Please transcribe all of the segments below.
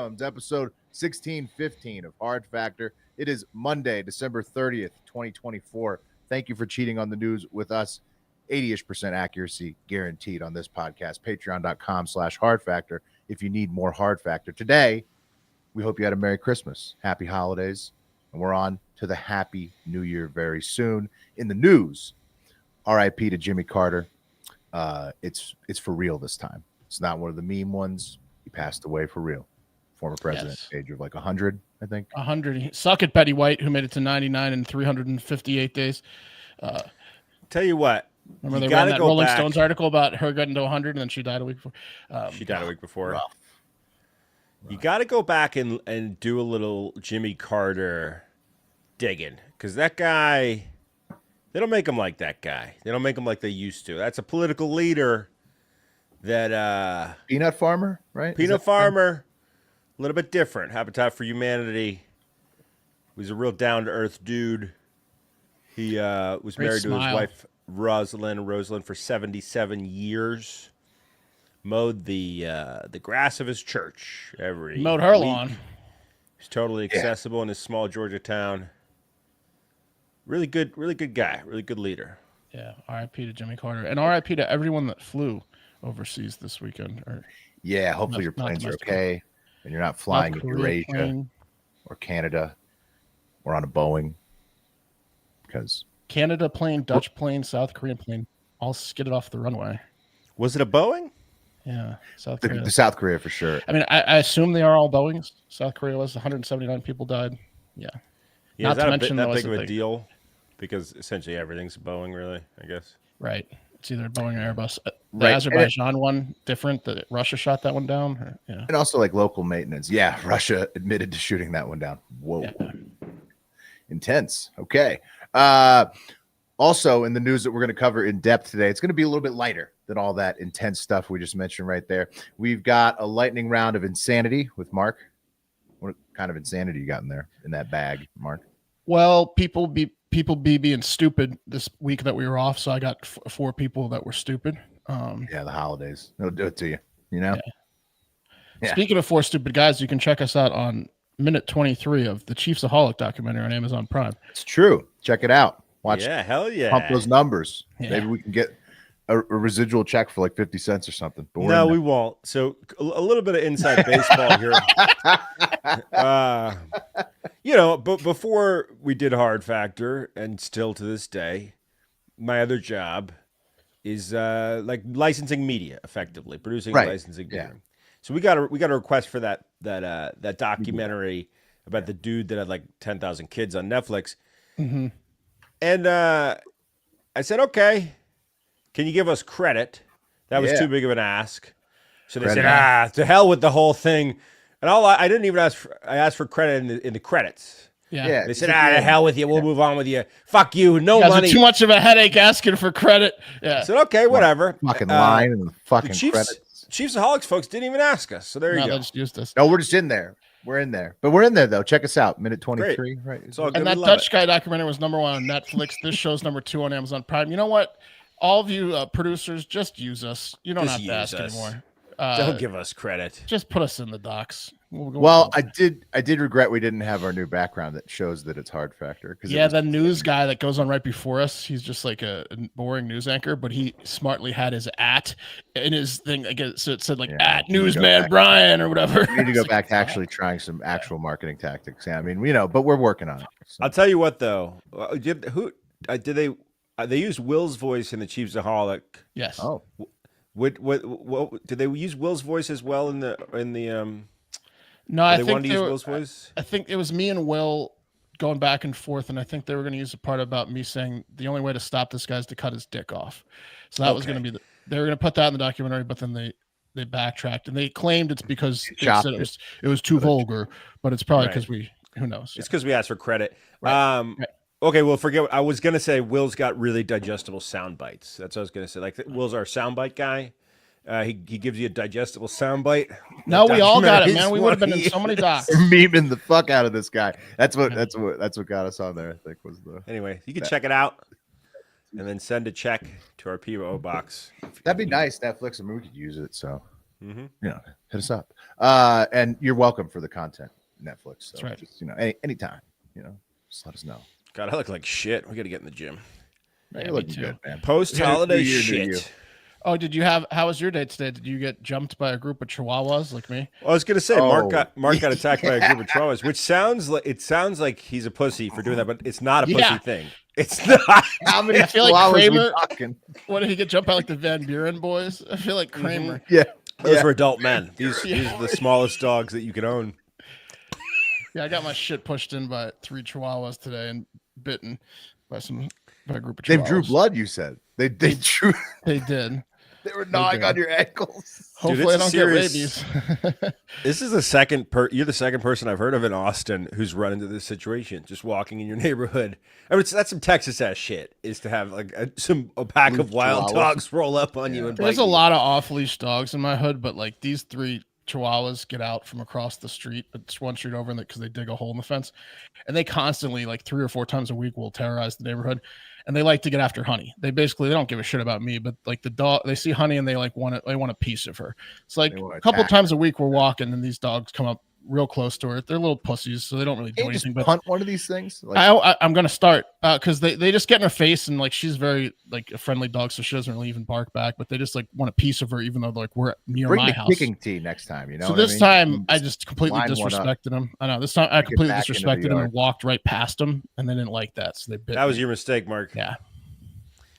Breadcrumbs, episode 1615 of Hard Factor. It is Monday, December 30th, 2024. Thank you for cheating on the news with us. 80-ish% accuracy guaranteed on this podcast. Patreon.com/Hard Factor if you need more Hard Factor. Today, we hope you had a Merry Christmas, Happy Holidays, and we're on to the Happy New Year very soon. In the news, RIP to Jimmy Carter. It's for real this time. It's not one of the meme ones. He passed away for real. Former president, age of like 100, I think. 100. Suck it, Betty White, who made it to 99 in 358 days. Tell you what. Remember they ran that Rolling Stones article about her getting to 100 and then she died a week before? She died a week before. Rough. You got to go back and do a little Jimmy Carter digging, because that guy, they don't make him like that guy. They don't make him like they used to. That's a political leader that... Peanut farmer, right? Peanut farmer, a little bit different. Habitat for Humanity. He was a real down-to-earth dude. He was Great married smile. to his wife, Rosalind, for 77 years. Mowed the grass of his church every Mowed her week. lawn. He's totally accessible in his small Georgia town. Really good guy. Really good leader. Yeah, R.I.P. to Jimmy Carter. And R.I.P. to everyone that flew overseas this weekend. Yeah, hopefully your planes are okay and you're not flying in Eurasia or Canada or on a Boeing. Because Canada plane, Dutch plane, South Korean plane, all skidded off the runway. Was it a Boeing? Yeah, South Korea. The South Korea for sure. I mean, I assume they are all Boeings. South Korea was 179 people died. Yeah. Yeah, Not is that to mention that big of a deal? Because essentially everything's Boeing, really, I guess. Right. It's either Boeing or Airbus. The Right. Azerbaijan one, different. The Russia shot that one down. Yeah. And also like local maintenance. Yeah, Russia admitted to shooting that one down. Whoa. Yeah. Intense. Okay. Also in the news that we're going to cover in depth today, it's going to be a little bit lighter than all that intense stuff we just mentioned right there. We've got a lightning round of insanity with Mark. What kind of insanity you got in there in that bag, Mark? Well, people be being stupid this week that we were off, so I got 4 people that were stupid. Yeah, the holidays. It'll do it to you, you know? Yeah. Speaking of 4 stupid guys, you can check us out on minute 23 of the Chiefsaholic documentary on Amazon Prime. It's true. Check it out. Watch. Yeah, hell yeah. Pump those numbers. Yeah. Maybe we can get a residual check for like 50 cents or something. But no, we won't. So a little bit of inside baseball here. But before we did Hard Factor, and still to this day, my other job is like licensing media, effectively producing and licensing media. Yeah. So we got a request for that documentary about the dude that had like 10,000 kids on Netflix. Mm-hmm. And I said, okay, can you give us credit? That was too big of an ask. So they said, to hell with the whole thing. And I didn't even ask I asked for credit in the credits. Yeah. They said, to hell with you. We'll move on with you. Fuck you. No money. Too much of a headache asking for credit. Yeah. I said, okay, whatever. Fucking line and the fucking credits. Chiefsaholics folks didn't even ask us. So there you go. They just used us. No, we're just in there. We're in there. But we're in there, though. Check us out. Minute 23. Great. Right. It's all good. And that Dutch guy documentary was #1 on Netflix. This show's #2 on Amazon Prime. You know what? All of you producers, just use us. You don't have to ask anymore. Don't give us credit. Just put us in the docs. Well, I did regret we didn't have our new background that shows that it's Hard Factor. The news guy that goes on right before us, he's just like a boring news anchor, but he smartly had his @ in his thing. Again, so it said like @newsman Brian or whatever. We need to go back to actually trying some actual marketing tactics. Yeah, I mean, but we're working on it. So. I'll tell you what, though. Did they use Will's voice in the Chiefsaholic? Yes. Oh. What did they use Will's voice as well in the No, I think wanted to use Will's voice. I think it was me and Will going back and forth, and I think they were going to use a part about me saying the only way to stop this guy is to cut his dick off. So that was going to be they were going to put that in the documentary, but then they backtracked and they claimed it's because they said it was too vulgar, but it's probably because who knows? It's because we asked for credit. Right. Okay, well, forget. I was gonna say Will's got really digestible sound bites. That's what I was gonna say. Like Will's our soundbite guy. He gives you a digestible soundbite. No, we all got it, man. We would have been in so many docs. Memeing the fuck out of this guy. That's what got us on there. I think was the. Anyway, you can check it out, and then send a check to our PO box. That'd be nice, Netflix. I mean, we could use it. So Mm-hmm. hit us up. And you're welcome for the content, Netflix. So That's right. just, anytime, just let us know. God, I look like shit. We got to get in the gym. You're me looking too. good, man. Post-holiday New year, new you. shit. Oh, how was your day today? Did you get jumped by a group of chihuahuas like me? Well, I was gonna say Mark got yeah. attacked by a group of chihuahuas, which sounds like he's a pussy for doing that, but it's not a pussy thing. It's not. How many I feel like chihuahuas Kramer- we talking? What did he get jumped by like the Van Buren boys? I feel like Kramer. Yeah. Those were adult men. These are the smallest dogs that you can own. Yeah, I got my shit pushed in by 3 chihuahuas today and bitten by a group of chihuahuas. They drew blood, you said. They drew. They did. They were gnawing on your ankles. Hopefully, it's I don't get rabies. This is you're the second person I've heard of in Austin who's run into this situation, just walking in your neighborhood. I mean, that's some Texas ass shit. Is to have like a pack of wild dogs roll up on you and bite There's a you. lot of off leash dogs in my hood, but like these 3 chihuahuas get out from across the street. It's one street over, because they dig a hole in the fence, and they constantly, like 3 or 4 times a week, will terrorize the neighborhood. And they like to get after Honey. They don't give a shit about me, but like the dog, they see Honey and they like want a piece of her. It's like a couple times a week we're walking and these dogs come up real close to her. They're little pussies, so they don't really do anything. But hunt one of these things. I'm gonna start because they just get in her face, and like she's very like a friendly dog, so she doesn't really even bark back. But they just like want a piece of her, even though like we're near Bring my the house. kicking tee next time. So this time I just completely disrespected him. I know this time I completely disrespected him and walked right past him, and they didn't like that, so they bit. That was your mistake, Mark. Yeah.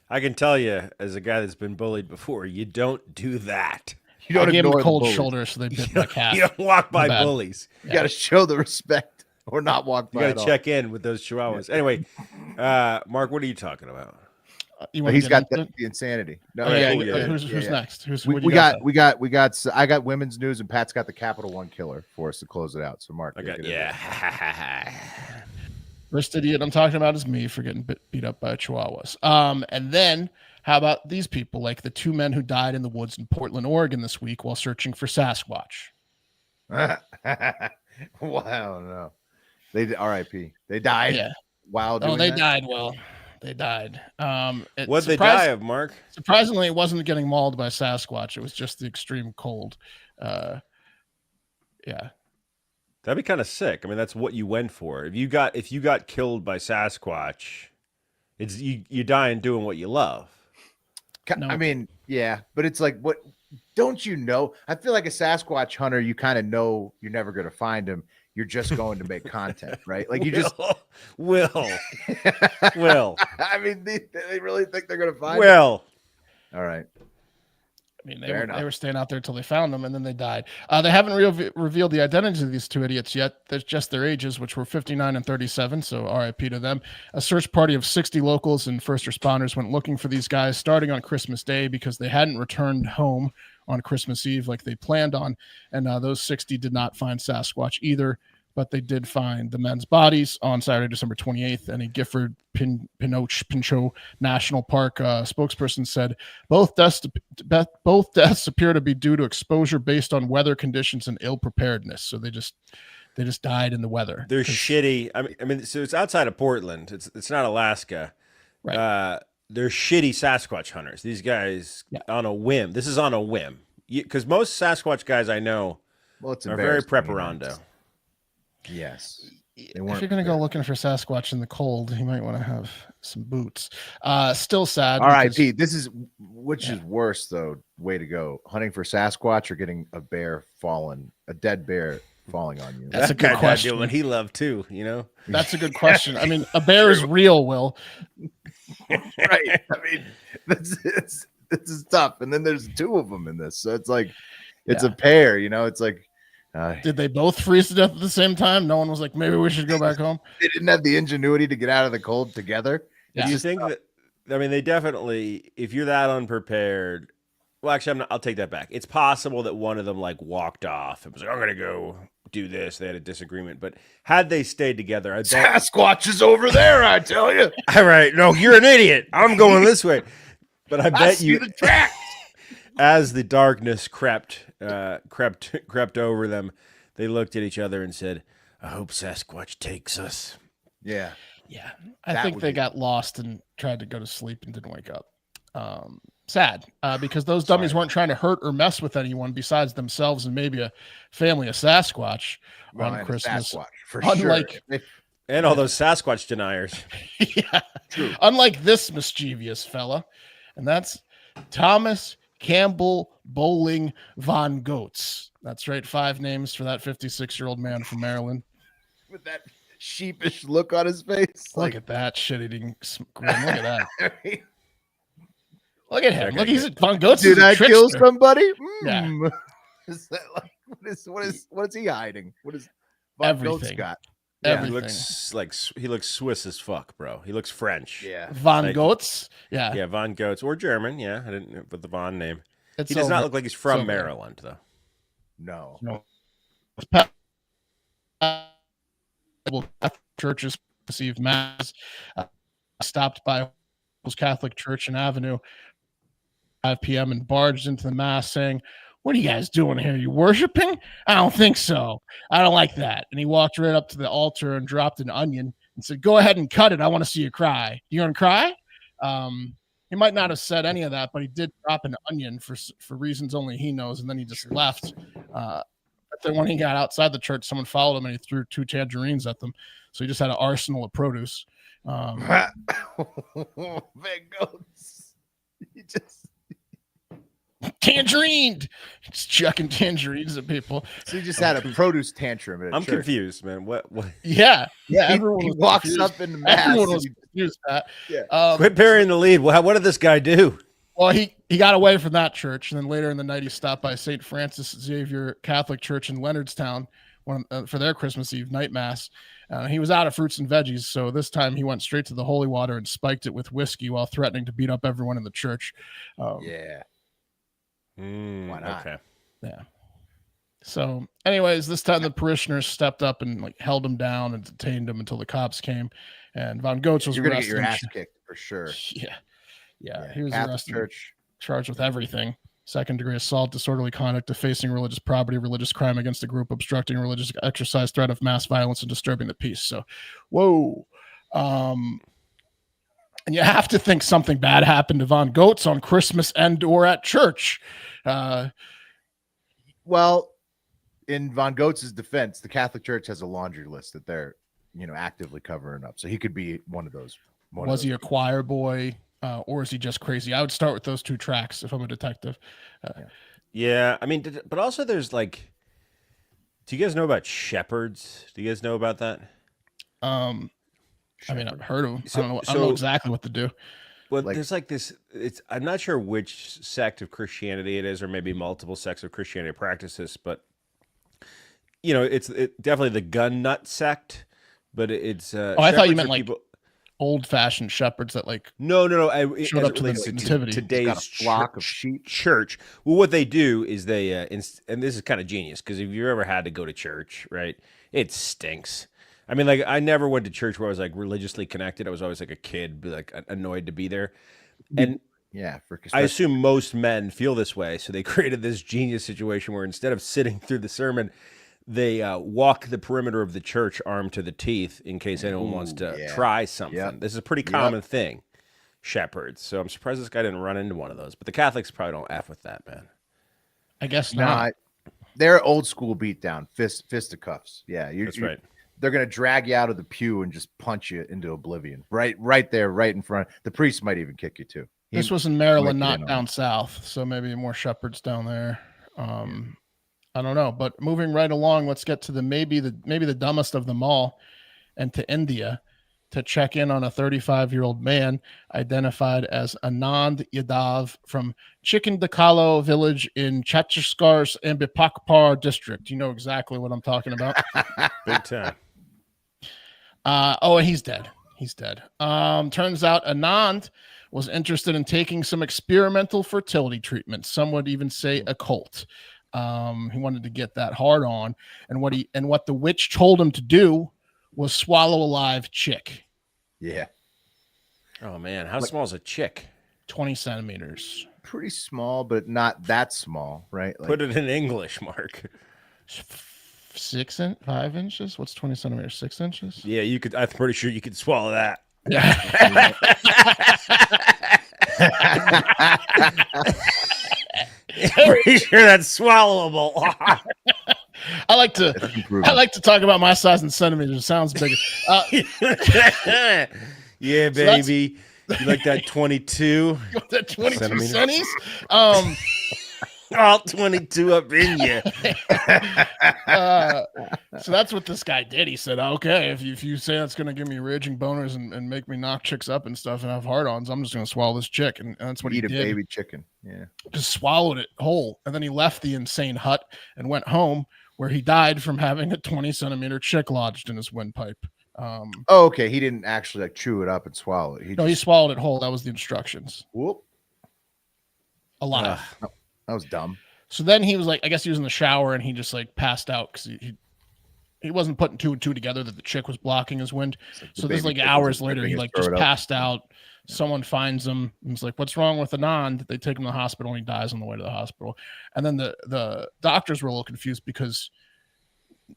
I can tell you, as a guy that's been bullied before, you don't do that. You don't give him ignore a cold the shoulder, so they bit my calf. You don't walk by bullies. You got to show the respect or not walk by. You got to check in with those chihuahuas. Anyway, Mark, what are you talking about? He's got the insanity. No, who's next? I got women's news, and Pat's got the Capital One killer for us to close it out. So Mark, First idiot I'm talking about is me for getting beat up by chihuahuas. And then how about these people, like the 2 men who died in the woods in Portland, Oregon this week while searching for Sasquatch? Wow, no. They did RIP. They died. Yeah. Wow. They died. Well, they died. What'd they die of, Mark? Surprisingly, it wasn't getting mauled by Sasquatch. It was just the extreme cold. Yeah. That'd be kind of sick. I mean, that's what you went for. If you got killed by Sasquatch, it's you dying doing what you love. No. I mean, yeah, but it's like, what don't you know? I feel like a Sasquatch hunter, you kind of know you're never going to find him. You're just going to make content, right? Like you will. I mean, they really think they're going to find him? All right. I mean, they were staying out there until they found them, and then they died. They haven't revealed the identities of these 2 idiots yet. There's just their ages, which were 59 and 37, so RIP to them. A search party of 60 locals and first responders went looking for these guys starting on Christmas Day because they hadn't returned home on Christmas Eve like they planned on, and those 60 did not find Sasquatch either, but they did find the men's bodies on Saturday, December 28th, and a Gifford Pinchot National Park spokesperson said both deaths appear to be due to exposure based on weather conditions and ill preparedness. So they just died in the weather. They're shitty. I mean, so it's outside of Portland. It's not Alaska. Right. They're shitty Sasquatch hunters. These guys on a whim. This is on a whim because most Sasquatch guys I know are very preparando. Yes. If you're going to go looking for Sasquatch in the cold, you might want to have some boots. Still sad. RIP. This is which is worse though. Way to go. Hunting for Sasquatch or getting a dead bear falling on you. That's a good question. Doing what he loved too, That's a good question. I mean, a bear is real, Will. Right. I mean, this is tough. And then there's 2 of them in this. So it's like it's a pair, it's like did they both freeze to death at the same time? No one was like, maybe we should go back home. They didn't have the ingenuity to get out of the cold together. Do you think that? I mean, they definitely. If you're that unprepared, well, actually, I'll take that back. It's possible that one of them like walked off and was like, "I'm gonna go do this." They had a disagreement, but had they stayed together, Sasquatch is over there. I tell you. All right, no, you're an idiot. I'm going this way. But I bet you. The track. As the darkness crept over them, they looked at each other and said, "I hope Sasquatch takes us." Yeah. I think they got lost and tried to go to sleep and didn't wake up. sad because those dummies weren't trying to hurt or mess with anyone besides themselves and maybe a family of Sasquatch on Christmas. Sasquatch, for Unlike, sure. And all those Sasquatch deniers. Yeah. True. Unlike this mischievous fella, and that's Thomas Campbell Bowling Von Goetz. That's right. 5 names for that 56-year-old man from Maryland. With that sheepish look on his face. Look at that shit-eating grin. Look at that. Look at him. Look, he's Von Goetz. Did I kill somebody? Yeah. Is that like what is he hiding? What is Von Goetz got? Yeah, he looks Swiss as fuck, bro. He looks French. Yeah, Von Goetz. Yeah, Von Goetz or German. Yeah, I didn't put the Von name. He does not look like he's from Maryland, though. No. Churches received mass. Stopped by Catholic Church and Avenue, 5 p.m. and barged into the mass, saying, "What are you guys doing here? You worshiping? I don't think so. I don't like that." And he walked right up to the altar and dropped an onion and said, "Go ahead and cut it. I want to see you cry. You gonna cry?" He might not have said any of that, but he did drop an onion for reasons only he knows, and then he just left. But then when he got outside the church, someone followed him and he threw 2 tangerines at them. So he just had an arsenal of produce. Van Goetz. He just tangerine, just chucking tangerines at people. So he just had a produce tantrum. I'm confused, man. What? Yeah. He walks confused. Up in the mass. Everyone was confused. Yeah. Quit burying the lead. What did this guy do? Well, he got away from that church, and then later in the night, he stopped by St. Francis Xavier Catholic Church in Leonardstown for their Christmas Eve night mass. He was out of fruits and veggies, so this time he went straight to the holy water and spiked it with whiskey while threatening to beat up everyone in the church. Why not? Okay. Yeah. So, anyways, this time the parishioners stepped up and held him down and detained him until the cops came. And Von Goetz was arrested. You're gonna get your ass kicked for sure. Yeah. He was arrested, charged with everything: 2nd-degree assault, disorderly conduct, defacing religious property, religious crime against a group, obstructing religious exercise, threat of mass violence, and disturbing the peace. So, whoa. And you have to think something bad happened to Von Goetz on Christmas and or at church. Well, in Von Goetz's defense, the Catholic Church has a laundry list that they're, actively covering up. So he could be one of those. Was he a choir boy? Or is he just crazy? I would start with those 2 tracks if I'm a detective. Yeah, I mean, but also there's do you guys know about shepherds? Do you guys know about that? I mean, I've heard of them. I don't know exactly what to do. Well, there's this. I'm not sure which sect of Christianity it is, or maybe multiple sects of Christianity practices, but it's definitely the gun nut sect. But it's. I thought you meant old-fashioned shepherds that no showed up to the nativity. Today's flock of sheep. Church. Well, what they do is they and this is kind of genius, because if you ever had to go to church, right, it stinks. I mean, I never went to church where I was religiously connected. I was always a kid, annoyed to be there. And I assume most men feel this way, so they created this genius situation where instead of sitting through the sermon, they walk the perimeter of the church armed to the teeth in case anyone wants to try something. Yep. This is a pretty common thing, shepherds. So I'm surprised this guy didn't run into one of those. But the Catholics probably don't F with that, man. I guess not. They're old school beatdown, fisticuffs. Yeah, that's right. They're going to drag you out of the pew and just punch you into oblivion. Right there, right in front. The priest might even kick you too. This was in Maryland, not down south. So maybe more shepherds down there. I don't know, but moving right along, let's get to maybe the dumbest of them all, and to India to check in on a 35-year-old man identified as Anand Yadav from Chikandakalo village in Chhattisgarh's Ambipakpar district. You know exactly what I'm talking about. Big time. And he's dead. He's dead. Turns out Anand was interested in taking some experimental fertility treatment. Some would even say a cult. He wanted to get that hard on, and what the witch told him to do was swallow a live chick. Yeah. Oh man, how small is a chick? 20 centimeters. Pretty small, but not that small, right? Put it in English, Mark. 5 inches. What's 20 centimeters? 6 inches. Yeah, you could. I'm pretty sure you could swallow that. Yeah. Pretty sure that's swallowable. I like to talk about my size in centimeters. It sounds bigger. Yeah, baby. You like that 22? That 22 Centimeters? centis? All 22 up in you. So that's what this guy did. He said, okay, if you say that's going to give me raging boners and make me knock chicks up and stuff and have hard-ons, I'm just going to swallow this chick. And that's what he did. Eat a baby chicken. Yeah. Just swallowed it whole. And then he left the insane hut and went home, where he died from having a 20-centimeter chick lodged in his windpipe. Okay. He didn't actually like chew it up and swallow it. He swallowed it whole. That was the instructions. Whoop. Alive. That was dumb. So then he was like, I guess he was in the shower and he just like passed out because he wasn't putting two and two together that the chick was blocking his wind. Like so this like hours later, he like just passed out. Yeah. Someone finds him and he's like, what's wrong with Anand? They take him to the hospital and he dies on the way to the hospital. And then the doctors were a little confused because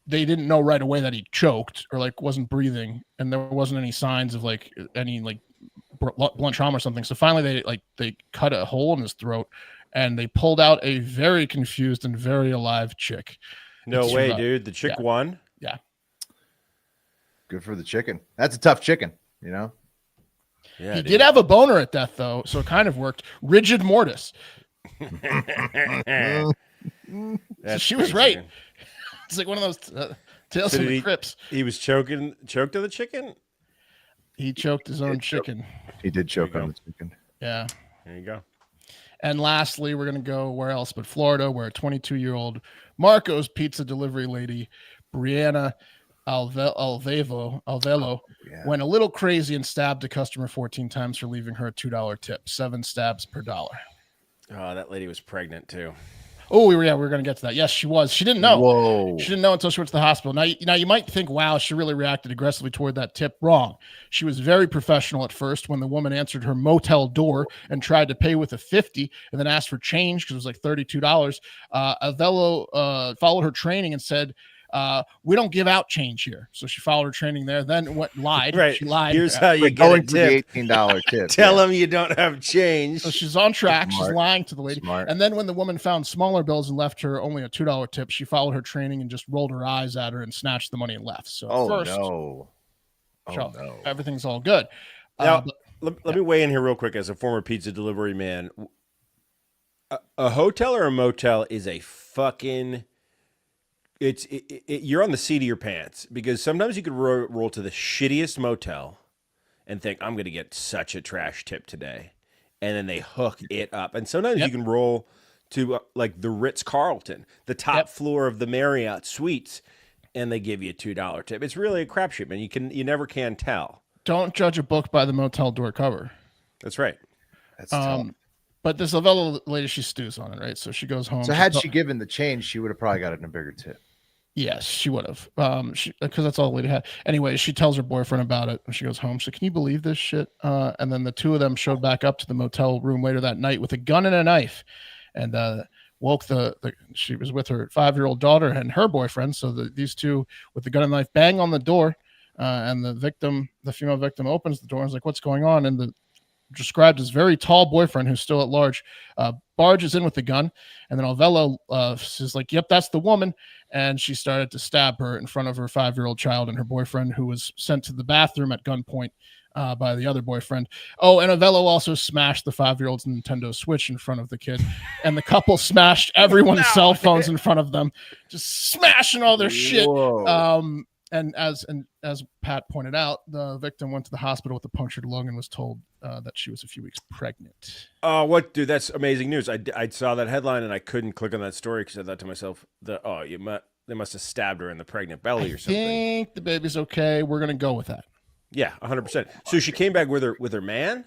they didn't know right away that he choked or like wasn't breathing. And there wasn't any signs of like any like blunt trauma or something. So finally they cut a hole in his throat and they pulled out a very confused and very alive chick. No way, dude. The chick won? Yeah. Good for the chicken. That's a tough chicken, you know? Yeah, he did have a boner at death, though, so it kind of worked. Rigid mortis. So she was right. Man. It's like one of those tales from the crypts. He was choked on the chicken? He choked his own chicken. He did choke on the chicken. Yeah. There you go. And lastly, we're going to go where else but Florida, where a 22-year-old Marco's pizza delivery lady, Brianna Alvelo, went a little crazy and stabbed a customer 14 times for leaving her a $2 tip, 7 stabs per dollar. Oh, that lady was pregnant too. Oh, we were going to get to that. Yes, she was. She didn't know. Whoa. She didn't know until she went to the hospital. Now you might think, wow, she really reacted aggressively toward that tip. Wrong. She was very professional at first when the woman answered her motel door and tried to pay with a $50 and then asked for change because it was like $32. Avello followed her training and said, we don't give out change here. So she followed her training there, then lied. Right. She lied. Here's how you get a tip. The $18 tip. Tell them you don't have change. So she's on track. Smart. She's lying to the lady. Smart. And then when the woman found smaller bills and left her only a $2 tip, she followed her training and just rolled her eyes at her and snatched the money and left. So no. Everything's all good. Now, let me weigh in here real quick as a former pizza delivery man. A hotel or a motel is a fucking... You're on the seat of your pants because sometimes you could roll to the shittiest motel and think, I'm going to get such a trash tip today. And then they hook it up. And sometimes you can roll to like the Ritz-Carlton, the top floor of the Marriott Suites, and they give you a $2 tip. It's really a crapshoot, man. You never can tell. Don't judge a book by the motel door cover. That's right. That's tough. But this Avello lady, she stews on it, right? So she goes home. So had she given the change, she would have probably gotten a bigger tip. Yes, she would have. Because that's all the lady had. Anyway, she tells her boyfriend about it when she goes home. So can you believe this shit? And then the two of them showed back up to the motel room later that night with a gun and a knife, and woke she was with her 5-year-old daughter and her boyfriend. So these two with the gun and knife bang on the door, and the female victim opens the door and is like, "What's going on?" And the described as very tall boyfriend who's still at large barges in with the gun, and then Alvelo is like, "Yep, that's the woman," and she started to stab her in front of her 5-year-old child and her boyfriend, who was sent to the bathroom at gunpoint by the other boyfriend. Oh, and Avello also smashed the 5-year-old's Nintendo Switch in front of the kid, and the couple smashed everyone's cell phones in front of them, just smashing all their shit. And as Pat pointed out, the victim went to the hospital with a punctured lung and was told that she was a few weeks pregnant. Oh, what, dude? That's amazing news. I saw that headline and I couldn't click on that story because I thought to myself, they must have stabbed her in the pregnant belly or something. I think the baby's okay. We're gonna go with that. Yeah, 100%. So she came back with her man.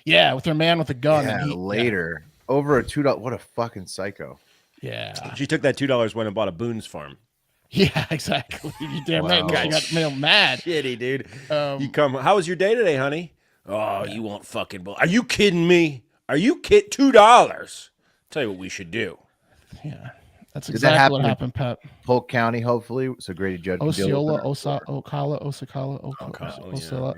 Yeah, with her man with a gun. Yeah, later over a $2. What a fucking psycho. Yeah, she took that $2, went and bought a Boone's Farm. Yeah, exactly. You damn right. She got real mad. Shitty, dude. How was your day today, honey? Oh, you won't fucking. Are you kidding me? Are you kidding? $2. Tell you what we should do. Yeah, that's exactly what happened, Pat. Polk County, hopefully. So Grady Judge. Osceola, Ocala,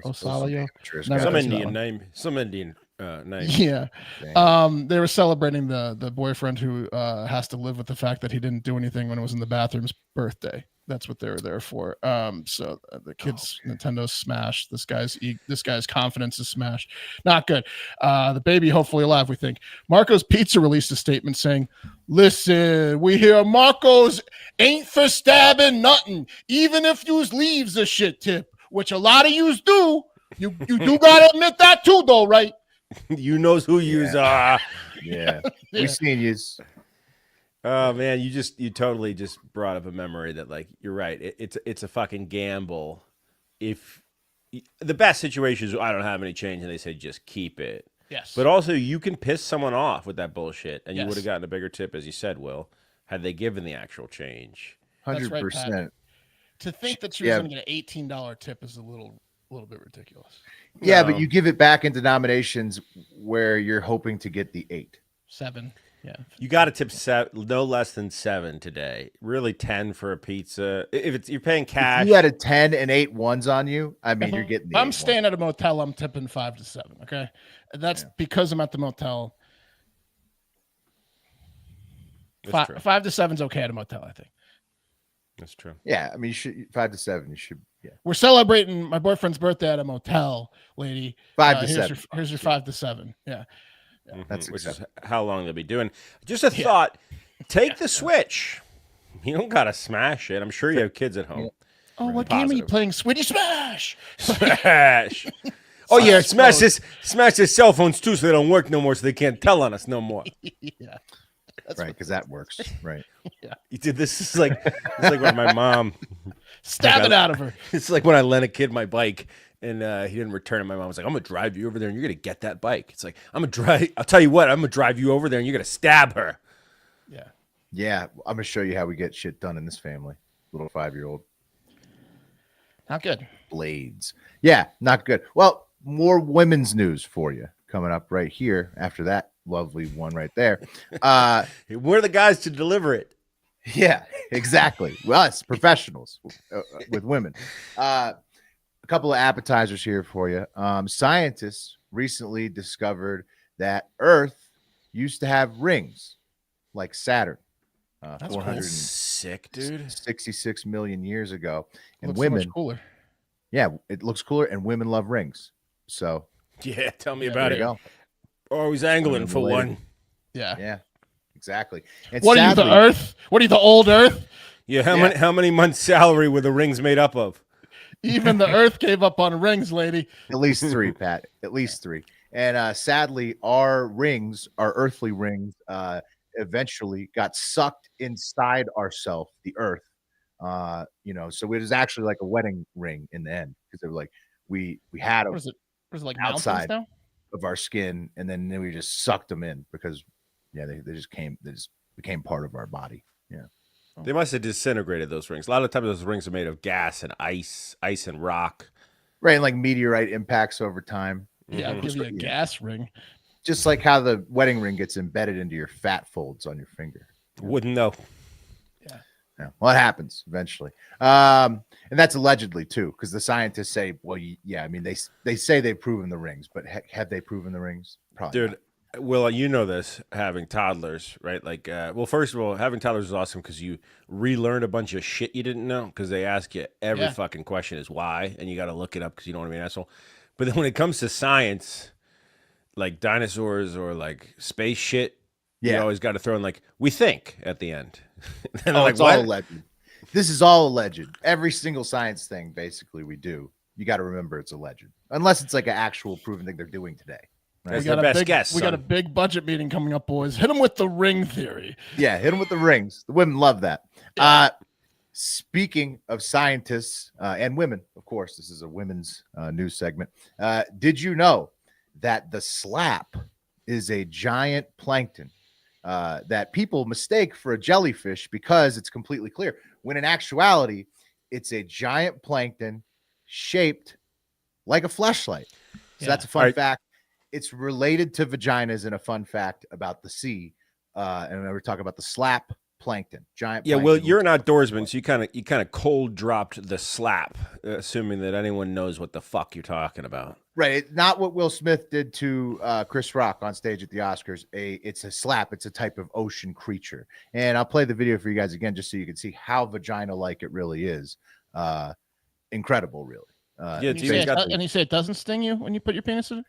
Osalayo. Some Indian name. Some Indian Nice. Yeah. Dang. They were celebrating the boyfriend who has to live with the fact that he didn't do anything when it was in the bathroom's birthday. That's what they were there for. So the kids' Nintendo smashed. This guy's confidence is smashed. Not good. The baby hopefully alive, we think. Marco's Pizza released a statement saying, "Listen, we hear Marco's ain't for stabbing nothing, even if yous leaves a shit tip, which a lot of yous do. You do gotta admit that too, though, right?" You knows who yous are. Yeah. We seen yous. Oh man, you totally just brought up a memory that, like, you're right. It's a fucking gamble. If the best situation is I don't have any change and they say just keep it. Yes. But also you can piss someone off with that bullshit, and you Yes. would have gotten a bigger tip, as you said, Will, had they given the actual change. 100%. To think that you're going to get an $18 tip is a little bit ridiculous. Yeah, No. but you give it back in denominations where you're hoping to get the 8. 7. Yeah. You got to tip no less than 7 today. Really 10 for a pizza. If you're paying cash, If you had a 10 and 8 ones on you, I mean, you're getting the I'm 8 staying at a motel. I'm tipping 5 to 7. Okay. And that's because I'm at the motel. That's true. 5 to 7 is okay at a motel, I think. That's true. Yeah, I mean, you should 5 to 7. You should. Yeah, We're celebrating my boyfriend's birthday at a motel, lady. 5 to 7. Here's your 5 to 7. Yeah. That's Which is acceptable. how long they'll be doing. Just a thought. Take the Switch. You don't gotta smash it. I'm sure you have kids at home. Oh, what game are you playing? Switty Smash. Smash. Oh yeah, smash this cell phones too, so they don't work no more, so they can't tell on us no more. Yeah. Right, because that works. Right. You did this is like when my mom Stab it out of her. It's like when I lent a kid my bike and he didn't return it. My mom was like, "I'm gonna drive you over there and you're gonna get that bike." It's like, I'll tell you what, I'm gonna drive you over there and you're gonna stab her. Yeah. Yeah, I'm gonna show you how we get shit done in this family. Little 5-year-old Not good. blades. Yeah, not good. Well, more women's news for you coming up right here after that lovely one right there. We're the guys to deliver it. Yeah, exactly. Well, us professionals with women. A couple of appetizers here for you. Scientists recently discovered that Earth used to have rings like Saturn. That's sick, dude. 66 million years ago. And Looks women, so much cooler. yeah, it looks cooler, and women love rings. So Yeah, tell me Yeah, about there it. you go. Always angling for Related. one. Yeah. Yeah, exactly. And What are you, the Earth? What are you, the old Earth? Yeah, how many months' salary were the rings made up of? Even the Earth gave up on rings, lady. At least 3, Pat. At least 3. And sadly, our earthly rings, eventually got sucked inside ourself, the Earth. So it was actually like a wedding ring in the end, because they were like, we had them What is it like outside mountains of our skin, and then we just sucked them in because they just became part of our body. Yeah. They must have disintegrated those rings. A lot of times those rings are made of gas and ice and rock. Right. And like meteorite impacts over time. now? Yeah, I'll give you a gas ring. Just like how the wedding ring gets embedded into your fat folds on your finger. Wouldn't know. Yeah. Well, it happens eventually. And that's allegedly too, because the scientists say, well, I mean, they say they've proven the rings, but have they proven the rings? Probably Dude, not. Will, you know this, having toddlers, right? Like, first of all, having toddlers is awesome because you relearn a bunch of shit you didn't know, because they ask you every fucking question is why, and you got to look it up because you don't want to be an asshole. But then when it comes to science, like dinosaurs or like space shit, you always got to throw in like, we think at the end. And Oh, like, it's all alleged. This is all alleged. Every single science thing, basically, we do. You got to remember it's alleged, unless it's like an actual proven thing they're doing today. That's their best guess. We got a big budget meeting coming up, boys. Hit them with the ring theory. Yeah, hit them with the rings. The women love that. Speaking of scientists and women, of course, this is a women's news segment. Did you know that the slap is a giant plankton that people mistake for a jellyfish because it's completely clear, when in actuality, it's a giant plankton shaped like a fleshlight. So that's a fun fact. It's related to vaginas, and a fun fact about the sea. And we were talking about the slap plankton, giant. Yeah, plankton. well, you're an outdoorsman, so you kind of cold dropped the slap, assuming that anyone knows what the fuck you're talking about. Right, not what Will Smith did to Chris Rock on stage at the Oscars. It's a slap. It's a type of ocean creature, and I'll play the video for you guys again, just so you can see how vagina-like it really is. Incredible, really. And you say it doesn't sting you when you put your penis in it?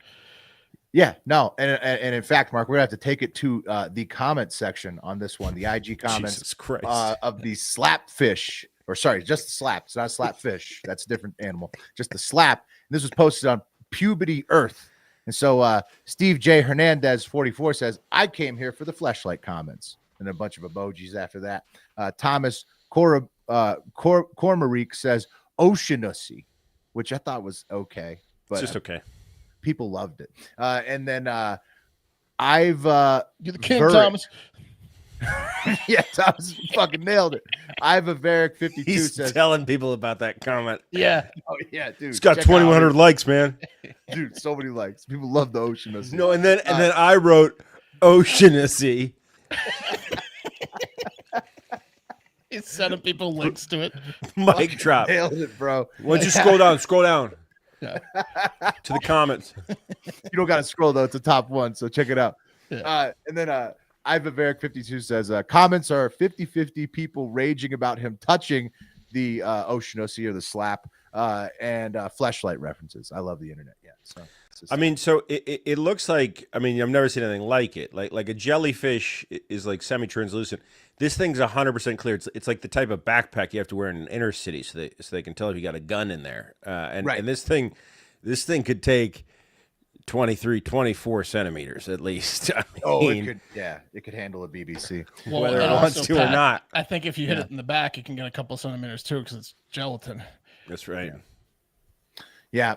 Yeah, no, and in fact, Mark, we're gonna have to take it to the comment section on this one, the IG comments of the slap fish, or sorry, just the slap. It's not a slap fish. That's a different animal. Just the slap. And this was posted on Puberty Earth, and so Steve J. Hernandez 44 says, "I came here for the fleshlight comments," and a bunch of emojis after that. Thomas Cormarique says, "Oceanussy," which I thought was okay, but it's just okay. People loved it. And then I've you're the king, Thomas. Yeah, Thomas fucking nailed it. I've a Varick 52 He's says telling people about that comment. Yeah. Oh yeah, dude. It's got 2,100 likes, man. Dude, so many likes. People love the Oceanussy. No, and then I wrote Oceanussy. He's sending people links to it. Mic drop. Nailed it, bro. Once you scroll down. Yeah. To the comments. You don't got to scroll though. It's a top one, so check it out. Yeah. And then I've a Varick 52 says comments are 50-50 people raging about him touching the Oceanussy or the slap and fleshlight references. I love the internet. Yeah. So I mean, so it looks like, I mean, I've never seen anything like it. Like a jellyfish is like semi-translucent. This thing's 100% clear. It's like the type of backpack you have to wear in an inner city, so they can tell if you got a gun in there. And this thing could take 23, 24 centimeters at least. I mean, it could handle a BBC. Well, whether it wants to or not. I think if you hit it in the back, it can get a couple of centimeters too, because it's gelatin. That's right. Yeah.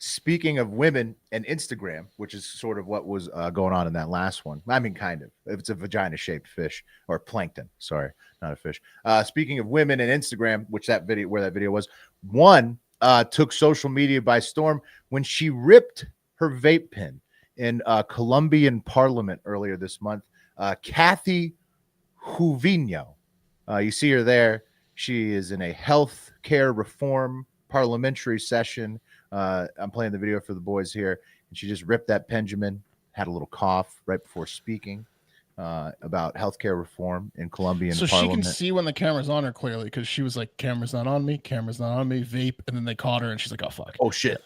Speaking of women and Instagram, which is sort of what was going on in that last one. I mean, kind of. It's a vagina-shaped fish or plankton. Sorry, not a fish. Speaking of women and Instagram, where that video was, one took social media by storm when she ripped her vape pen in Colombian Parliament earlier this month. Kathy Juvino, you see her there. She is in a health care reform parliamentary session. I'm playing the video for the boys here, and she just ripped that Benjamin, had a little cough right before speaking about healthcare reform in Colombian Parliament. She can see when the camera's on her clearly, because she was like, camera's not on me, vape, and then they caught her, and she's like, oh, fuck. Oh, shit.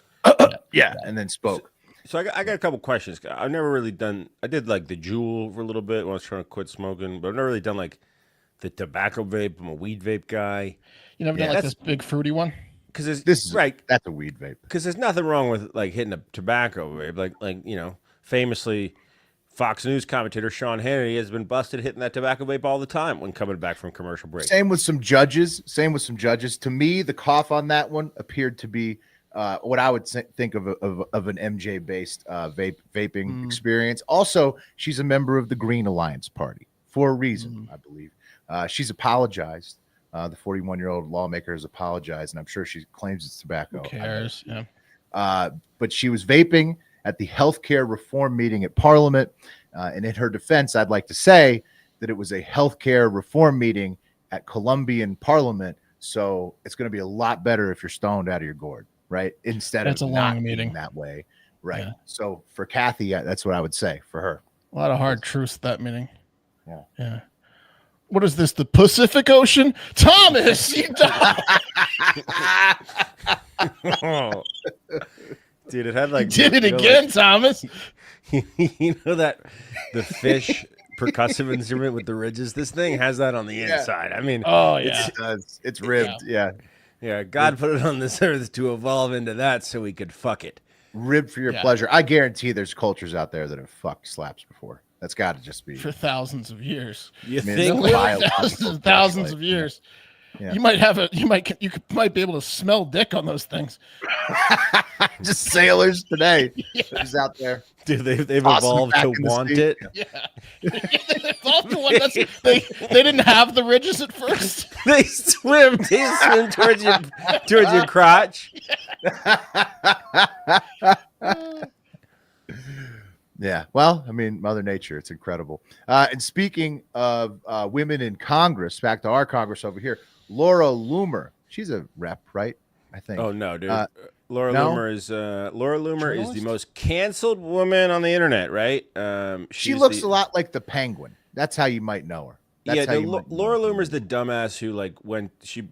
Yeah, and then spoke. So I got a couple questions. I've never really done, I did like the Juul for a little bit when I was trying to quit smoking, but I've never really done like the tobacco vape. I'm a weed vape guy. You never done like this big fruity one? Because that's a weed vape. Because there's nothing wrong with like hitting a tobacco vape. Like you know, famously, Fox News commentator Sean Hannity has been busted hitting that tobacco vape all the time when coming back from commercial break. Same with some judges. To me, the cough on that one appeared to be what I would think of an MJ based vaping experience. Also, she's a member of the Green Alliance Party for a reason, I believe. She's apologized. The 41-year-old lawmaker has apologized, and I'm sure she claims it's tobacco. Who cares? Yeah. But she was vaping at the healthcare reform meeting at Parliament. And in her defense, I'd like to say that it was a healthcare reform meeting at Colombian Parliament. So it's going to be a lot better if you're stoned out of your gourd, right? Instead of a long meeting that way. Right. Yeah. So for Kathy, that's what I would say for her. A lot of hard truths at that meeting. Yeah. Yeah. What is this, the Pacific Ocean? Thomas, you died. Dude, it had like... Did it again, Thomas. You know that the fish percussive instrument with the ridges? This thing has that on the inside. I mean... Oh, yeah. It's ribbed, yeah. Yeah, God put it on this earth to evolve into that so we could fuck it. Ribbed for your pleasure. I guarantee there's cultures out there that have fucked slaps before. That's got to just be for thousands of years. You think thousands of years? Yeah. You might be able to smell dick on those things. Just sailors today, just out there. Dude, they've evolved to want it. Yeah, they evolved to want. They didn't have the ridges at first. They swim towards your crotch. Yeah. Well, I mean, Mother Nature, it's incredible. And speaking of women in Congress, back to our Congress over here, Laura Loomer. She's a rep, right? I think. Oh no, dude. Laura no? Loomer is the Journalist? most canceled woman on the internet, right? She looks a lot like the Penguin. That's how you might know her. That's how you might know Laura her. Loomer's the dumbass who when she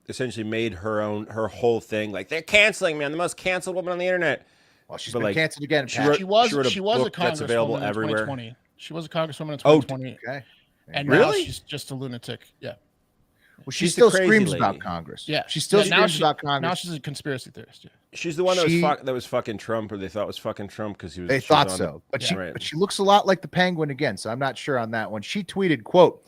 essentially made her whole thing like they're canceling me. I'm the most canceled woman on the internet. Well, she's But, been canceled again. she Pat. wrote- She was wrote a a book that's congresswoman available in everywhere. 2020. She was a congresswoman in Oh, 2020. Okay. And now Really? she's just a lunatic. Yeah. Well, she She's the still crazy screams lady. about Congress. Yeah. She still now screams about Congress. Now she's a conspiracy theorist. Yeah. She's the one that She- was fucking Trump, or they thought was fucking Trump because he was. They she was thought on so, but Yeah. she Right. but she looks a lot like the Penguin again. So I'm not sure on that one. She tweeted, "Quote: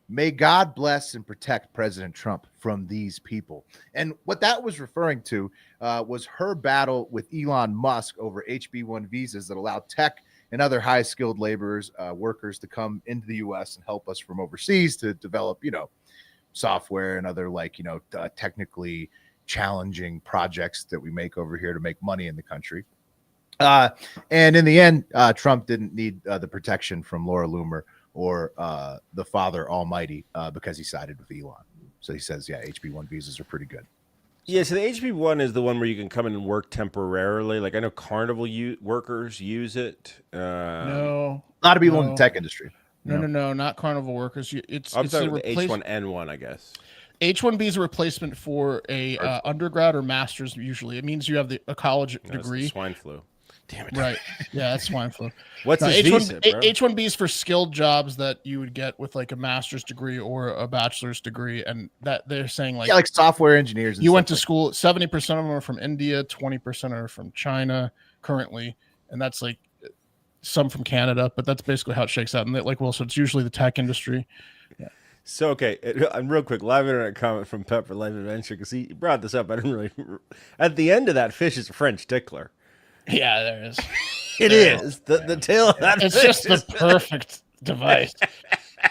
May God bless and protect President Trump from these people." And what that was referring to was her battle with Elon Musk over HB1 visas that allow tech and other high-skilled laborers, workers to come into the U.S. and help us from overseas to develop, software and other technically challenging projects that we make over here to make money in the country. And in the end, Trump didn't need the protection from Laura Loomer or the Father Almighty because he sided with Elon. So he says, yeah, HB1 visas are pretty good. Yeah, so the HB1 is the one where you can come in and work temporarily. Like I know Carnival workers use it. No. A lot of people in No. the tech industry. No, not carnival workers. It's I'm a talking about the replace- H1N1, I guess. H1B is a replacement for a undergrad or master's. Usually, it means you have a college No, it's the degree. swine flu. Damn it. Right. Yeah, that's swine flu. What's No, this visa, bro? H1B is for skilled jobs that you would get with like a master's degree or a bachelor's degree, and that they're saying like, Yeah, like software engineers. And you stuff went to like school. 70% of them are from India, 20% are from China currently, and that's like some from Canada. But that's basically how it shakes out. And like Will said, it's usually the tech industry. So, okay, and real quick, live internet comment from Pepper Life Adventure, because he brought this up. I didn't really. At the end of that fish is a French tickler. Yeah, there is. It is. The tail of that It's fish just the is- perfect device.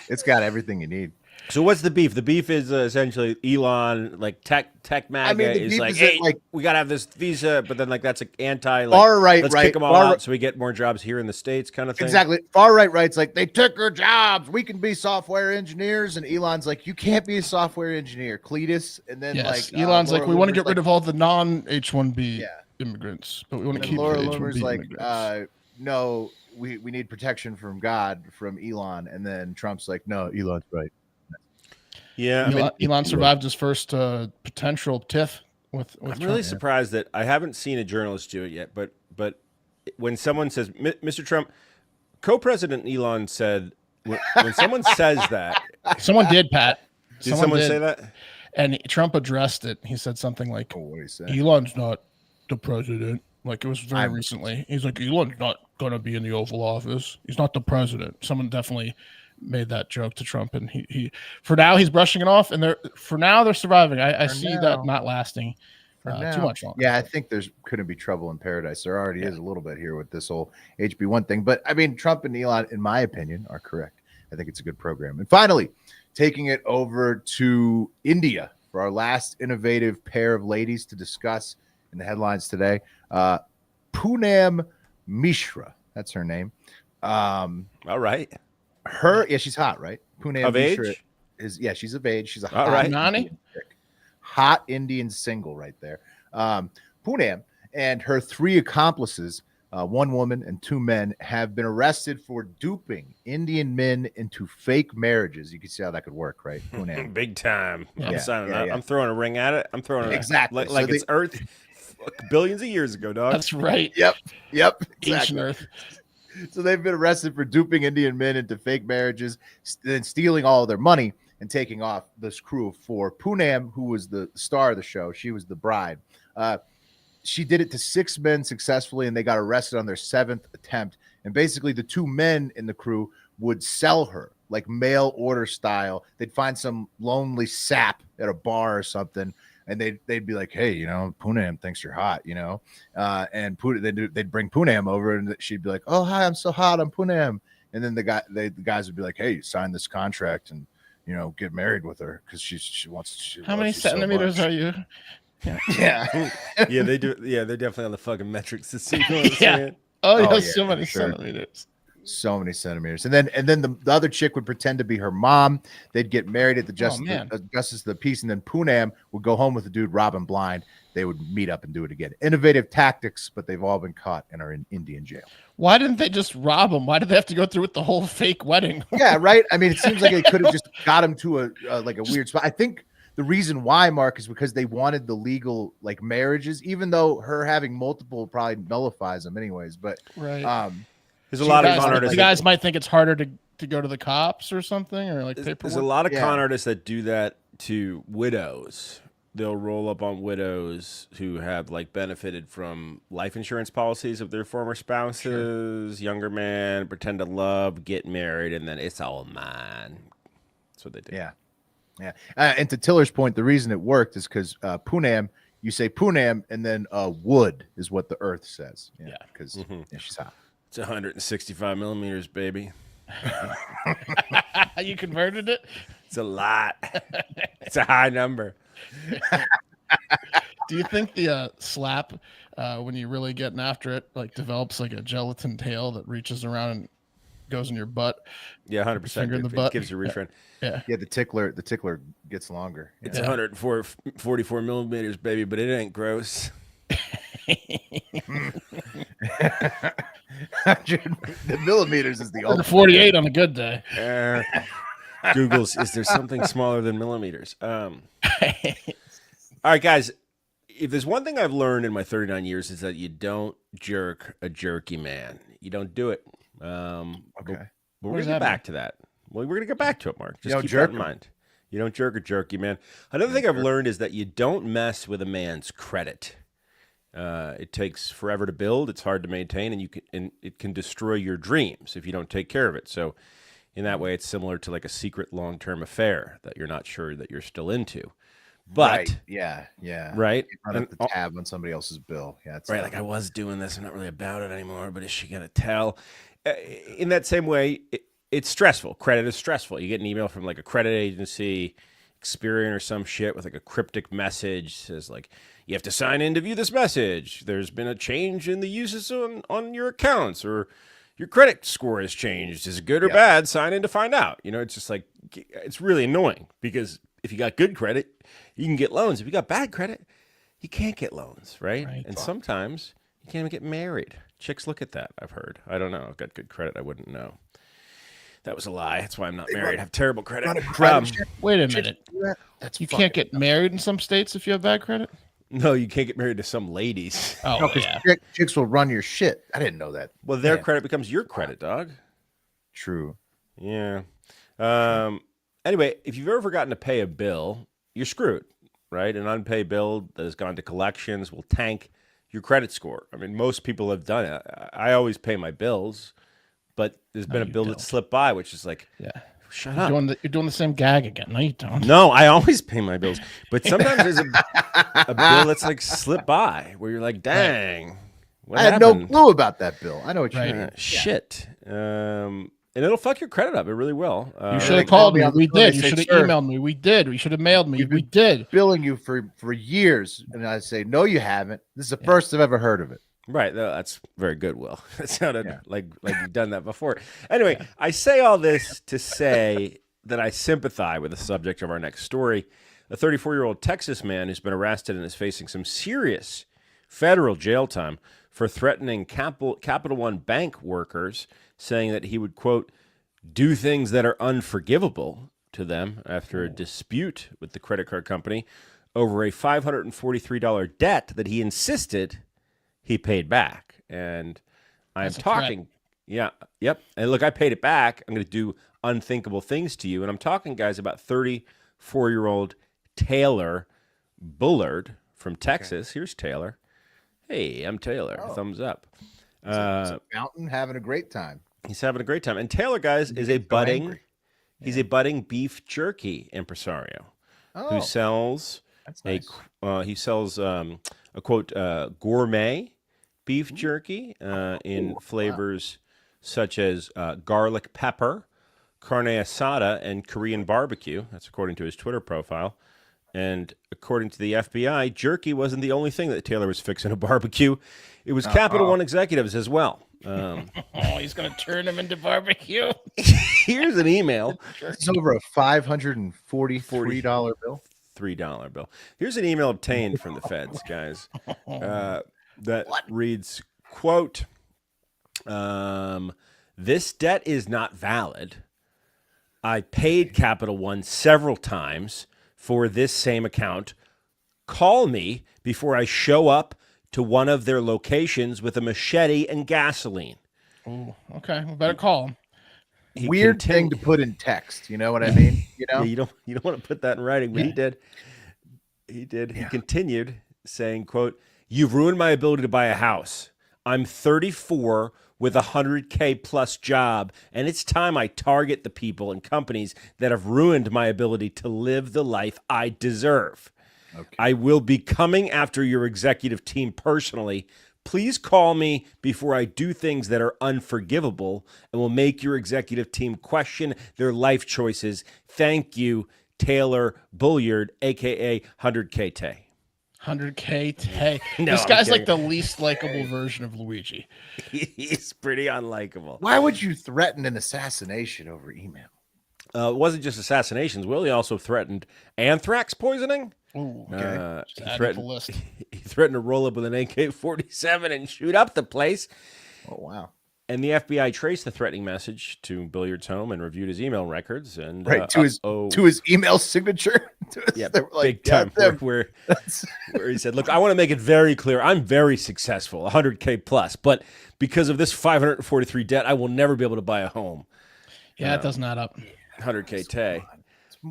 It's got everything you need. So what's the beef? The beef is essentially Elon, like tech MAGA, the is beef like, is that, hey, like- we gotta have this visa, but then like that's an anti, like, Far right, let's right. kick them all Far out right. so we get more jobs here in the States, kind of thing. Exactly. Far right writes like they took our jobs. We can be software engineers, and Elon's like, you can't be a software engineer, Cletus. And then Yes, like Elon's Laura like, we want to Loomer's get rid of all the non H1B Yeah. immigrants, but we want to And keep Laura the Loomer's H1B like, immigrants. no, we need protection from God from Elon, and then Trump's like, no, Elon's right. Yeah, I mean, Elon survived his first potential tiff with I'm Trump. really surprised that I haven't seen a journalist do it yet. But when someone says, Mr. Trump, co-president Elon said, when someone says that, Someone did, Pat. did someone say that? And Trump addressed it. He said something like, Oh, what do you say? Elon's not the president. Like it was very I'm- recently. He's like, Elon's not going to be in the Oval Office. He's not the president. Someone definitely made that joke to Trump, and he for now he's brushing it off, and they're surviving. I For see now. that not lasting For too now. much longer. Yeah, I think there's couldn't be trouble in paradise. There already is a little bit here with this whole HB1 thing. But I mean, Trump and Elon, in my opinion, are correct. I think it's a good program. And finally, taking it over to India for our last innovative pair of ladies to discuss in the headlines today. Punam Mishra, that's her name. All right. She's hot, right? Punam Of Mishra age? she's of age. She's a All hot right. Nani? Indian chick. Hot Indian single right there. Punam and her 3 accomplices, 1 woman and 2 men, have been arrested for duping Indian men into fake marriages. You can see how that could work, right? Punam. Big time. Yeah. I'm signing Yeah, up. yeah. I'm throwing a ring at it. I'm throwing it Exactly. like, So like they- it's Earth billions of years ago, dog. That's right. Yep. Ancient Exactly. Earth. So they've been arrested for duping Indian men into fake marriages, then stealing all of their money and taking off this crew of 4. Punam, who was the star of the show, she was the bride. She did it to 6 men successfully, and they got arrested on their 7th attempt. And basically, the 2 men in the crew would sell her like mail order style. They'd find some lonely sap at a bar or something, and they'd be like, hey, Punam thinks you're hot, and they'd bring Punam over, and she'd be like, oh, hi, I'm so hot, I'm Punam. And then the guys would be like, hey, sign this contract and get married with her because she wants. How many centimeters are you? Yeah. Yeah, they do. Yeah, they're definitely on the fucking metric system. You know what I'm Yeah. saying? Oh, yeah, Oh, yeah, so many for sure. centimeters. So many centimeters. And then the other chick would pretend to be her mom. They'd get married at the man. Justice of the Peace, and then Punam would go home with the dude, rob him blind. They would meet up and do it again. Innovative tactics, but they've all been caught and are in Indian jail. Why didn't they just rob him? Why did they have to go through with the whole fake wedding? Yeah, right. I mean, it seems like they could have just got him to a weird spot. I think the reason why, Mark, is because they wanted the legal like marriages, even though her having multiple probably nullifies them anyways. But Right. There's a lot of guys, con artists. you guys might think it's harder to go to the cops or something, or like paperwork. There's a lot of con artists that do that to widows. They'll roll up on widows who have like benefited from life insurance policies of their former spouses, younger man, pretend to love, get married, and then it's all mine. That's what they do. Yeah. Yeah. And to Tiller's point, the reason it worked is because Punam, you say Punam, and then wood is what the earth says. Yeah. Because she's hot. It's 165 millimeters, baby. You converted it? It's a lot. It's a high number. Do you think the slap, when you're really getting after it, like develops like a gelatin tail that reaches around and goes in your butt? Yeah, 100%. Finger in the It butt. gives you a refrain. Yeah. Yeah, the tickler gets longer. Yeah. It's 144 millimeters, baby, but it ain't gross. The millimeters is the The ultimate. 48 on a good day. Google's, is there something smaller than millimeters? All right, guys. If there's one thing I've learned in my 39 years is that you don't jerk a jerky man. You don't do it. Okay. But we're going to get back to that. Well, we're going to get back to it, Mark. Just keep jerk that in mind. You don't jerk a jerky man. Another thing I've learned is that you don't mess with a man's credit. It takes forever to build. It's hard to maintain, and it can destroy your dreams if you don't take care of it. So in that way, it's similar to like a secret long-term affair that you're not sure that you're still into. But right. Yeah. right, You run up the tab on somebody else's bill. Yeah, it's right. Like I was doing this. I'm not really about it anymore. But is she gonna tell? In that same way, it's stressful. Credit is stressful. You get an email from like a credit agency, Experian or some shit with like a cryptic message says like, you have to sign in to view this message. There's been a change in the uses on your accounts, or your credit score has changed. Is it good or bad? Sign in to find out. You know, it's just like, it's really annoying because if you got good credit, you can get loans. If you got bad credit, you can't get loans, right? And sometimes you can't even get married. Chicks look at that, I've heard. I don't know. I've got good credit. I wouldn't know. That was a lie. That's why I'm not married. I have terrible credit. Wait a minute. You can't get married in some states if you have bad credit? No, you can't get married to some ladies. Oh, yeah. Chicks will run your shit. I didn't know that. Well, their credit becomes your credit, dog. True. Yeah. Anyway, if you've ever forgotten to pay a bill, you're screwed, right? An unpaid bill that has gone to collections will tank your credit score. I mean, most people have done it. I always pay my bills, but there's been a bill that slipped by, which is like, shut up. You're doing the same gag again. No, you don't. No, I always pay my bills. But sometimes there's a bill that's like slipped by where you're like, dang. What I had happened? no clue about that bill. I know what you mean. Shit. And it'll fuck your credit up. It really will. You should have called me. We did. You should have emailed me. We did. We should have mailed me. We did. Billing you for years. And I say, no, you haven't. This is the first I've ever heard of it. Right. That's very good, Will. That sounded like you've done that before. Anyway, I say all this to say that I sympathize with the subject of our next story. A 34-year-old Texas man who's been arrested and is facing some serious federal jail time for threatening Capital One bank workers, saying that he would, quote, do things that are unforgivable to them after a dispute with the credit card company over a $543 debt that he insisted he paid back. And I'm talking, and look, I paid it back. I'm going to do unthinkable things to you. And I'm talking, guys, about 34-year-old Taylor Bullard from Texas. Here's Taylor. Hey, I'm Taylor. Thumbs up. Mountain having a great time. He's having a great time. And Taylor, guys, is a budding beef jerky impresario who sells a quote gourmet beef jerky in flavors such as garlic pepper, carne asada, and Korean barbecue. That's according to his Twitter profile. And according to the FBI, jerky wasn't the only thing that Taylor was fixing to barbecue. It was Capital One executives as well. Oh, he's going to turn him into barbecue. here's an email. It's over a $543 bill. $3 bill. Here's an email obtained from the feds, guys, that reads, quote, this debt is not valid. I paid Capital One several times for this same account. Call me before I show up to one of their locations with a machete and gasoline. Oh, okay. We better call him. Weird thing to put in text. You know what I mean? You know, Yeah, you don't want to put that in writing, but he did. He did. Yeah. He continued saying, quote, you've ruined my ability to buy a house. I'm 34 with a 100K plus job, and it's time I target the people and companies that have ruined my ability to live the life I deserve. Okay. I will be coming after your executive team personally. Please call me before I do things that are unforgivable and will make your executive team question their life choices. Thank you, Taylor Bulliard, a.k.a. 100K Tay. 100K Tay. No, this guy's like the least likable version of Luigi. He's pretty unlikable. Why would you threaten an assassination over email? It wasn't just assassinations. Willie also threatened anthrax poisoning. Ooh, okay. He threatened to roll up with an AK-47 and shoot up the place. Oh, wow. And the FBI traced the threatening message to Billiard's home and reviewed his email records. And to his email signature. Yeah, big time. Where he said, look, I want to make it very clear. I'm very successful, 100K plus. But because of this 543 debt, I will never be able to buy a home. Yeah, it does not up. 100K Tay.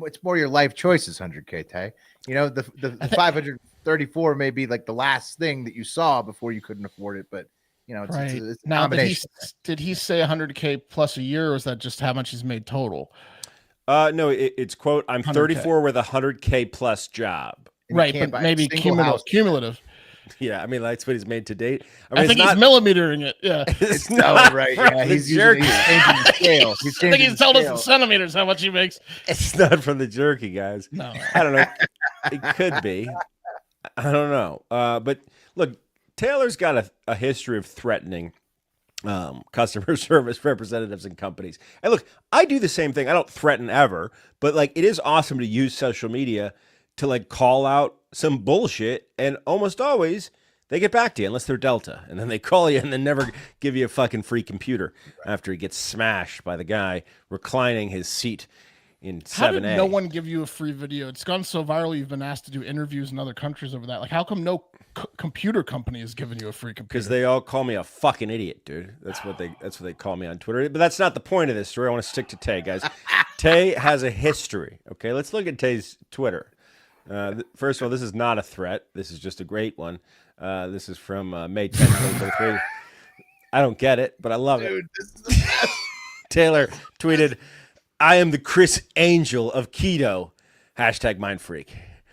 It's more your life choices, 100K Tay. You know, the 534 may be like the last thing that you saw before you couldn't afford it, but you know, it's a now, combination. Did he say 100K plus a year, or is that just how much he's made total? No, it's quote, I'm 34 with a 100K plus job. Right, but maybe cumulative. Yeah, I mean, that's what he's made to date. I think he's millimetering it. Yeah. It's not right. Yeah, he's changing the scale. I think he's told us in centimeters how much he makes. It's not from the jerky, guys. No. I don't know. It could be. I don't know. But look, Taylor's got a history of threatening customer service representatives and companies. And look, I do the same thing. I don't threaten ever, but like it is awesome to use social media to like call out some bullshit, and almost always they get back to you unless they're Delta, and then they call you and then never give you a fucking free computer after he gets smashed by the guy reclining his seat in 7A. How did no one give you a free video? It's gone so viral. You've been asked to do interviews in other countries over that. Like, how come no computer company has given you a free computer? Because they all call me a fucking idiot, dude. That's what they call me on Twitter. But that's not the point of this story. I want to stick to Tay, guys. Tay has a history. Okay, let's look at Tay's Twitter. First of all, this is not a threat. This is just a great one. This is from May 10th, 2023. I don't get it, but I love it. This is the best. Taylor tweeted, I am the Chris Angel of keto. #mindfreak.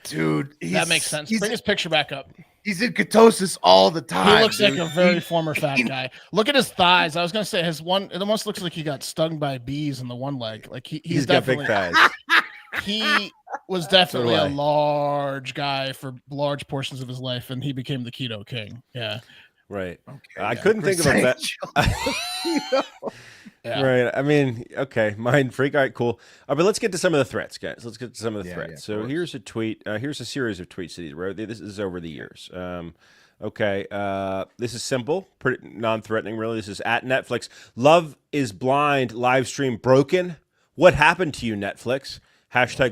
Dude, that makes sense. Bring his picture back up. He's in ketosis all the time. He looks like a very former fat guy. Look at his thighs. I was gonna say it almost looks like he got stung by bees in the one leg. Like he's got big thighs. He was definitely a large guy for large portions of his life, and he became the keto king. Yeah. Right. Okay, I couldn't think of a better. Yeah. Right. I mean, okay, mind freak. All right, cool. But let's get to some of the threats, guys. Let's get to some of the threats. Yeah, so here's a tweet. Here's a series of tweets that he wrote. This is over the years. Okay. This is simple, pretty non-threatening, really. This is at Netflix. Love is Blind live stream broken. What happened to you, Netflix?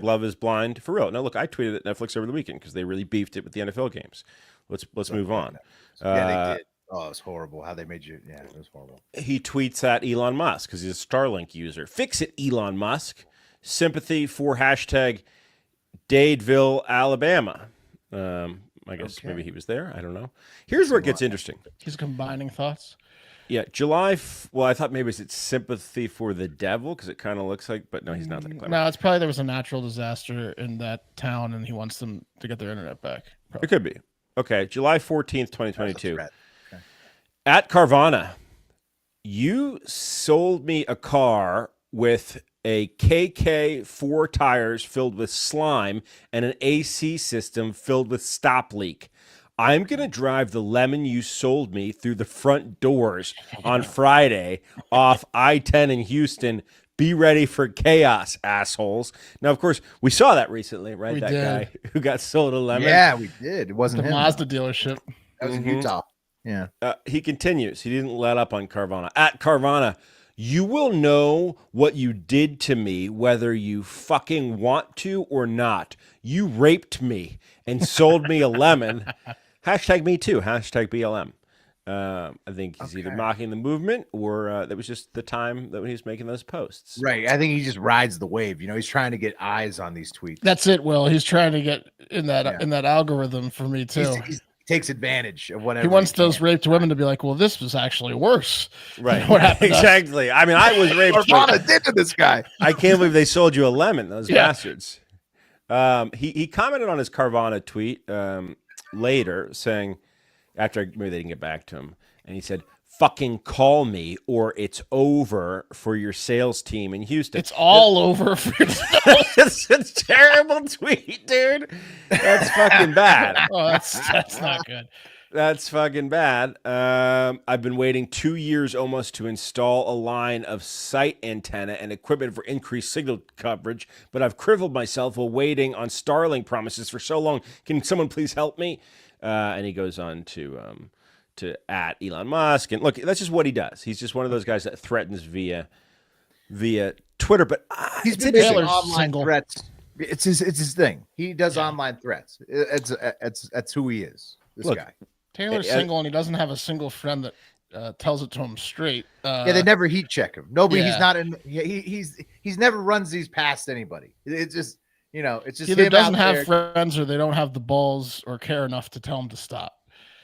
#Love is Blind for real. Now, look, I tweeted at Netflix over the weekend because they really beefed it with the NFL games. Let's move on. Yeah, they did. Oh, it was horrible how they made you. Yeah, it was horrible. He tweets at Elon Musk because he's a Starlink user. Fix it, Elon Musk. Sympathy for #Dadeville, Alabama. I guess maybe he was there. I don't know. Here's where it gets interesting. He's combining thoughts. Yeah, well, I thought maybe it's sympathy for the devil because it kind of looks like, but no, he's not that clever. No, it's probably there was a natural disaster in that town and he wants them to get their internet back. Probably. It could be. Okay, July 14th, 2022. At Carvana, you sold me a car with a KK 4 tires filled with slime and an AC system filled with stop leak. I'm going to drive the lemon you sold me through the front doors on Friday off I-10 in Houston. Be ready for chaos, assholes. Now, of course, we saw that recently, right? We that did. guy who got sold a lemon. Yeah, we did. It wasn't The him. Mazda dealership. That was in Utah. Yeah. He continues. He didn't let up on Carvana. At Carvana, you will know what you did to me, whether you fucking want to or not. You raped me and sold me a lemon. Hashtag me too. Hashtag BLM. I think he's either mocking the movement or that was just the time that when he was making those posts. Right. I think he just rides the wave. You know, he's trying to get eyes on these tweets. That's it, Will. He's trying to get in that algorithm for me too. He takes advantage of whatever. He wants those raped women to be like, well, this was actually worse. Right. What happened? Exactly. I mean, I was raped. Carvana did to this guy. I can't believe they sold you a lemon, those bastards. He commented on his Carvana tweet later saying, after maybe they didn't get back to him, and he said, fucking call me or it's over for your sales team in Houston. It's all over for your It's a terrible tweet, dude. That's fucking bad. Oh, that's not good. That's fucking bad. I've been waiting 2 years almost to install a line of site antenna and equipment for increased signal coverage, but I've crippled myself while waiting on Starlink promises for so long. Can someone please help me? And he goes on to at Elon Musk. And look, that's just what he does. He's just one of those guys that threatens via Twitter. But he's been doing online threats. It's his thing. He does online threats. That's who he is. This guy. Taylor's single, and he doesn't have a single friend that tells it to him straight. Yeah, they never heat check him. Nobody. He's not in. He's never runs these past anybody. It's just it's just either him doesn't out have there. friends or they don't have the balls or care enough to tell him to stop.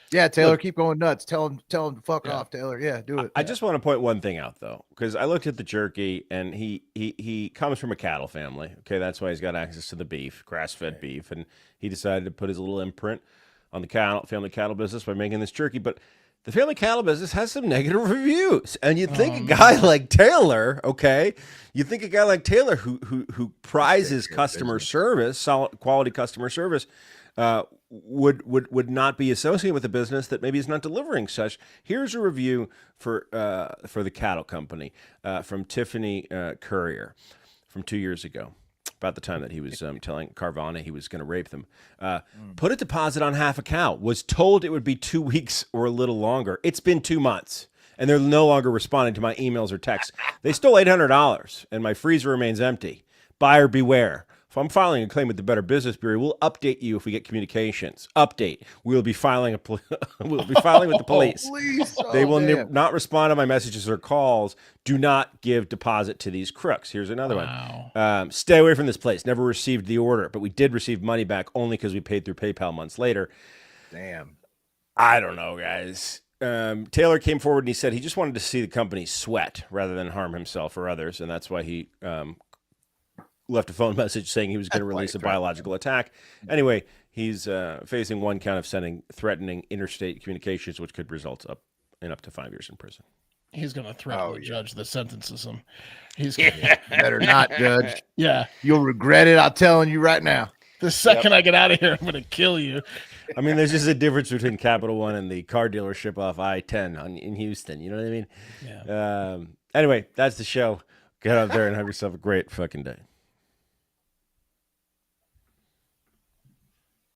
Yeah, Taylor, keep going nuts. Tell him to fuck off, Taylor. Yeah, do it. I just want to point one thing out though, because I looked at the jerky, and he comes from a cattle family. Okay, that's why he's got access to the beef, grass-fed beef, and he decided to put his little imprint on the family cattle business by making this jerky. But the family cattle business has some negative reviews, and you'd think a guy like Taylor, who prizes customer service, solid quality customer service, would not be associated with a business that maybe is not delivering such. Here's a review for the cattle company from Tiffany Courier from 2 years ago, about the time that he was telling Carvana he was going to rape them. Put a deposit on half a cow. Was told it would be 2 weeks or a little longer. It's been 2 months, and they're no longer responding to my emails or texts. They stole $800, and my freezer remains empty. Buyer beware. If I'm filing a claim with the Better Business Bureau, we'll update you if we get communications. Update. We'll be filing with the police. They will not respond to my messages or calls. Do not give deposit to these crooks. Here's another one. Stay away from this place. Never received the order, but we did receive money back only because we paid through PayPal months later. Damn. I don't know, guys. Taylor came forward and he said he just wanted to see the company sweat rather than harm himself or others, and that's why he left a phone message saying he was going to release a biological attack. Anyway, he's facing one count of threatening interstate communications, which could result in up to 5 years in prison. He's going to threaten the judge that sentences him. He's better not, Judge. Yeah. You'll regret it. I'm telling you right now. The second I get out of here, I'm going to kill you. I mean, there's just a difference between Capital One and the car dealership off I-10 in Houston. You know what I mean? Yeah. Anyway, that's the show. Get out there and have yourself a great fucking day.